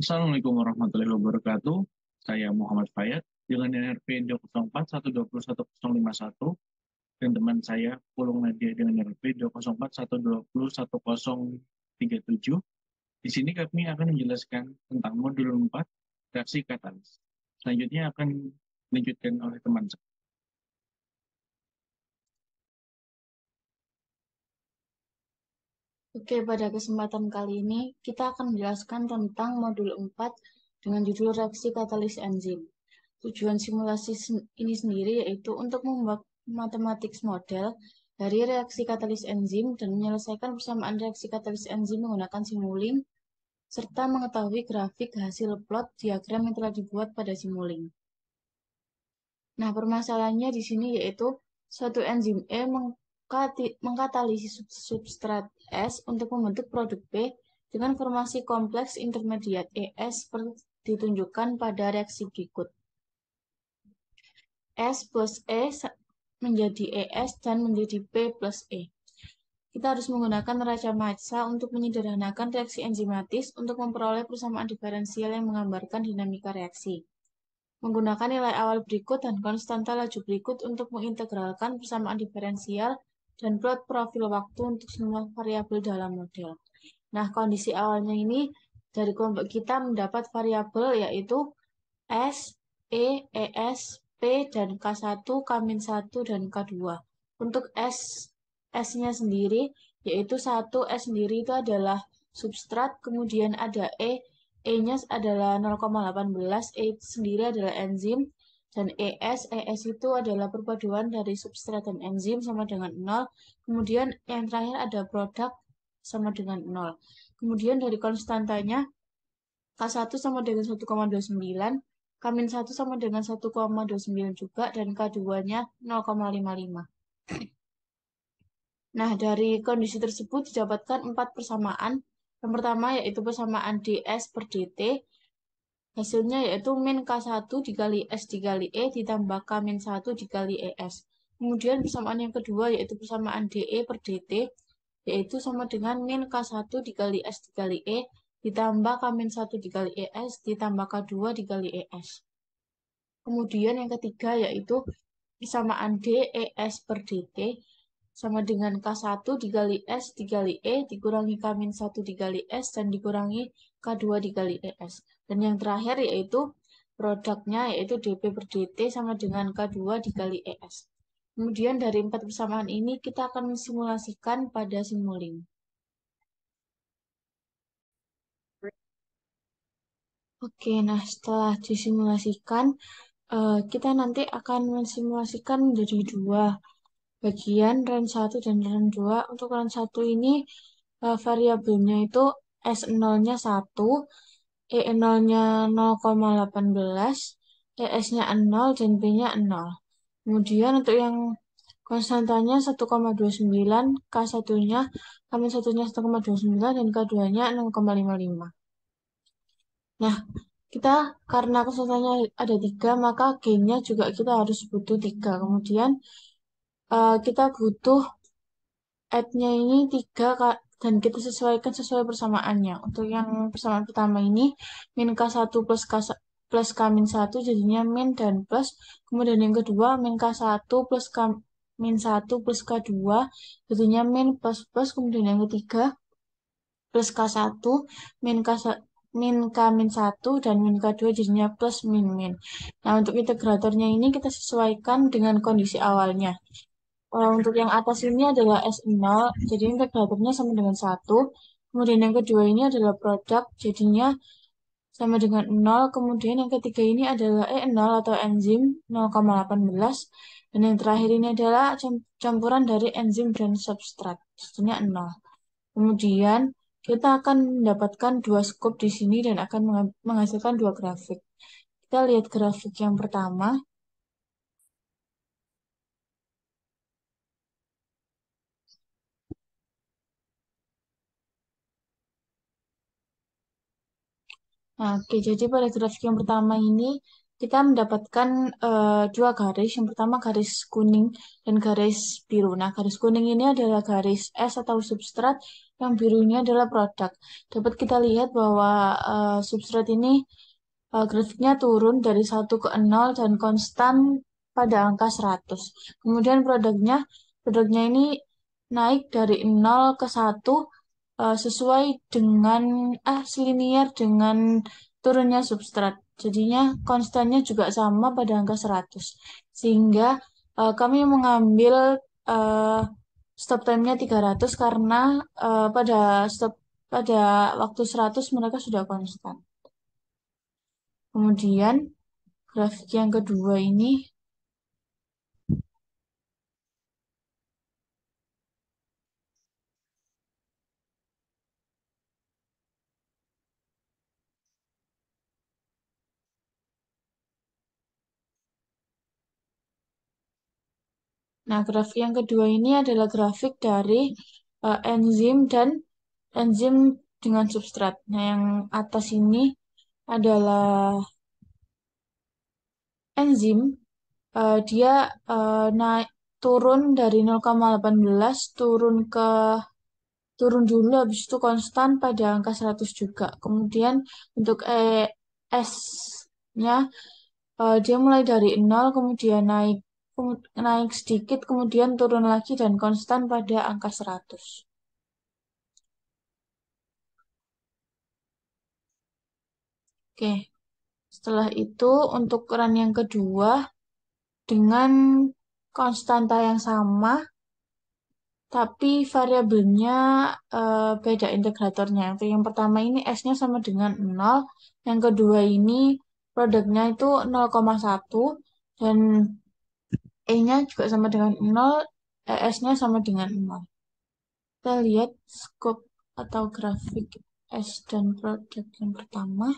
Assalamualaikum warahmatullahi wabarakatuh. Saya Muhammad Fayad dengan NRP 204121051 dan teman saya Pulung Nadia dengan NRP 20412011037. Di sini kami akan menjelaskan tentang modul 4 reaksi katalis. Selanjutnya akan dilanjutkan oleh teman saya. Oke, pada kesempatan kali ini kita akan menjelaskan tentang modul 4 dengan judul reaksi katalis enzim. Tujuan simulasi ini sendiri yaitu untuk membuat mathematics model dari reaksi katalis enzim dan menyelesaikan persamaan reaksi katalis enzim menggunakan Simulink serta mengetahui grafik hasil plot diagram yang telah dibuat pada Simulink. Nah, permasalahannya di sini yaitu suatu enzim E mengkatalisis substrat S untuk membentuk produk B dengan formasi kompleks intermediat ES seperti ditunjukkan pada reaksi berikut. S plus E menjadi ES dan menjadi B plus E. Kita harus menggunakan neraca massa untuk menyederhanakan reaksi enzimatis untuk memperoleh persamaan diferensial yang menggambarkan dinamika reaksi. Menggunakan nilai awal berikut dan konstanta laju berikut untuk mengintegralkan persamaan diferensial dan plot profil waktu untuk semua variabel dalam model. Nah, kondisi awalnya ini dari kelompok kita mendapat variabel yaitu S, E, ES, P, dan K1, K-1, dan K2. Untuk S-nya sendiri, yaitu 1, S sendiri itu adalah substrat, kemudian ada E-nya adalah 0,18, E itu sendiri adalah enzim, dan ES itu adalah perpaduan dari substrat dan enzim sama dengan 0. Kemudian yang terakhir ada produk sama dengan 0. Kemudian dari konstantanya, K1 sama dengan 1,29, K-1 sama dengan 1,29 juga, dan K2-nya 0,55. Nah, dari kondisi tersebut didapatkan 4 persamaan. Yang pertama yaitu persamaan ds per dt. Hasilnya yaitu min K1 dikali S dikali E ditambah K-1 dikali ES. Kemudian persamaan yang kedua yaitu persamaan dE per dt, yaitu sama dengan min K1 dikali S dikali E ditambah K-1 dikali ES ditambah K2 dikali ES. Kemudian yang ketiga yaitu persamaan dES per dt sama dengan K1 dikali S dikali E dikurangi K-1 dikali S dan dikurangi K2 dikali ES. Dan yang terakhir yaitu produknya yaitu dP per dt sama dengan K2 dikali ES. Kemudian dari 4 persamaan ini kita akan mensimulasikan pada Simulink. Oke, nah setelah disimulasikan, kita nanti akan mensimulasikan menjadi dua bagian, range 1 dan range 2. Untuk range 1 ini variabelnya itu S0-nya 1, E0-nya 0,18, ES-nya 0, dan B-nya 0. Kemudian untuk yang konstantanya 1,29, K1-nya, K-1-nya 1,29, dan K2-nya 0,55. Nah, kita karena konstantannya ada 3, maka G-nya juga kita harus butuh 3. Kemudian kita butuh add-nya ini 3, Kak, dan kita sesuaikan sesuai persamaannya. Untuk yang persamaan pertama ini, min K1 plus K-1 jadinya min dan plus. Kemudian yang kedua, min K1 plus K-1 plus K2 jadinya min plus plus. Kemudian yang ketiga, plus K1 min K-1 dan min K2 jadinya plus min min. Nah, untuk integratornya ini kita sesuaikan dengan kondisi awalnya. Untuk yang atas ini adalah S0, jadi integratornya sama dengan 1. Kemudian yang kedua ini adalah produk, jadinya sama dengan 0. Kemudian yang ketiga ini adalah E0 atau enzim 0,18. Dan yang terakhir ini adalah campuran dari enzim dan substrat, jadinya 0. Kemudian kita akan mendapatkan dua skop di sini dan akan menghasilkan dua grafik. Kita lihat grafik yang pertama. Nah, oke, jadi pada grafik yang pertama ini kita mendapatkan dua garis. Yang pertama garis kuning dan garis biru. Nah, garis kuning ini adalah garis S atau substrat, yang biru ini adalah produk. Dapat kita lihat bahwa substrat ini grafiknya turun dari 1 ke 0 dan konstan pada angka 100. Kemudian produknya ini naik dari 0 ke 1 sesuai dengan selinier dengan turunnya substrat. Jadinya konstannya juga sama pada angka 100. Sehingga kami mengambil eh, stop time-nya 300 karena pada waktu 100 mereka sudah konstan. Kemudian grafik yang kedua ini, nah grafik yang kedua ini adalah grafik dari enzim dan enzim dengan substrat. Nah, yang atas ini adalah enzim. Dia naik turun dari 0,18 turun dulu habis itu konstan pada angka 100 juga. Kemudian untuk S-nya dia mulai dari 0 kemudian naik sedikit kemudian turun lagi dan konstan pada angka 100. Oke, setelah itu untuk run yang kedua dengan konstanta yang sama tapi variabelnya beda integratornya. Untuk yang pertama ini S-nya sama dengan 0, yang kedua ini produknya itu 0,1 dan E-nya juga sama dengan 0, S-nya sama dengan 0. Kita lihat skop atau grafik S dan produk yang pertama.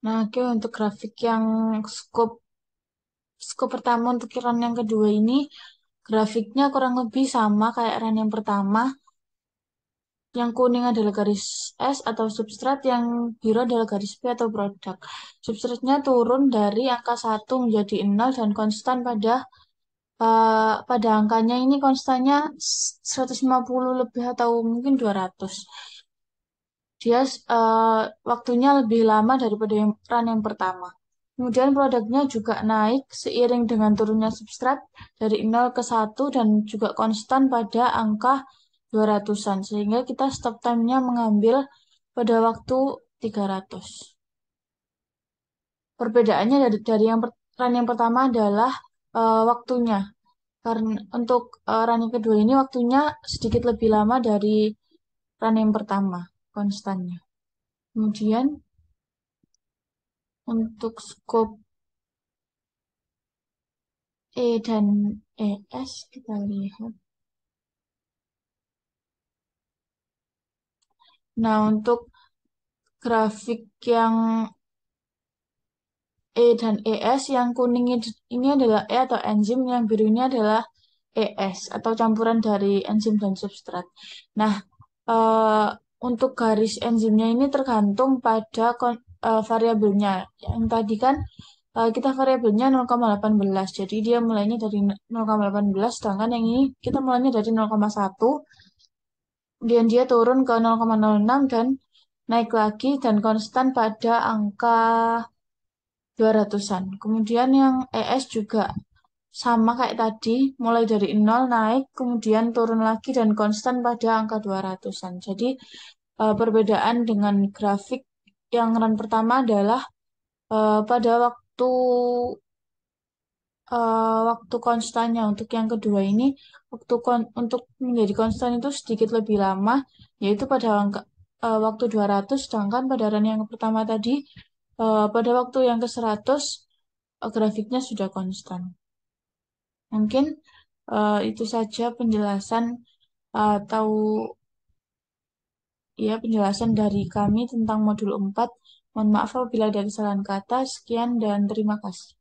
Nah, oke untuk grafik yang skop skop pertama untuk run yang kedua ini grafiknya kurang lebih sama kayak run yang pertama. Yang kuning adalah garis S atau substrat, yang biru adalah garis P atau produk. Substratnya turun dari angka 1 menjadi 0 dan konstan pada angkanya ini konstannya 150 lebih atau mungkin 200. Dia waktunya lebih lama daripada run yang pertama. Kemudian produknya juga naik seiring dengan turunnya substrat dari 0 ke 1 dan juga konstan pada angka 200-an. Sehingga kita stop time-nya mengambil pada waktu 300. Perbedaannya dari run yang pertama adalah waktunya. Karena untuk run yang kedua ini waktunya sedikit lebih lama dari run yang pertama, konstannya. Kemudian untuk skop E dan ES kita lihat. Nah, untuk grafik yang E dan ES, yang kuning ini adalah E atau enzim, yang biru ini adalah ES atau campuran dari enzim dan substrat. Nah, eh, untuk garis enzimnya ini tergantung pada variabelnya. Yang tadi kan kita variabelnya 0,18, jadi dia mulainya dari 0,18, sedangkan yang ini kita mulainya dari 0,1, kemudian dia turun ke 0,06 dan naik lagi dan konstan pada angka 200-an. Kemudian yang ES juga sama kayak tadi, mulai dari 0 naik, kemudian turun lagi dan konstan pada angka 200-an. Jadi perbedaan dengan grafik yang run pertama adalah pada waktu konstannya. Untuk yang kedua ini, untuk menjadi konstan itu sedikit lebih lama, yaitu pada waktu 200, sedangkan pada run yang pertama tadi, pada waktu yang ke 100, grafiknya sudah konstan. Mungkin itu saja penjelasan atau ya penjelasan dari kami tentang modul 4. Mohon maaf apabila ada kesalahan kata. Sekian dan terima kasih.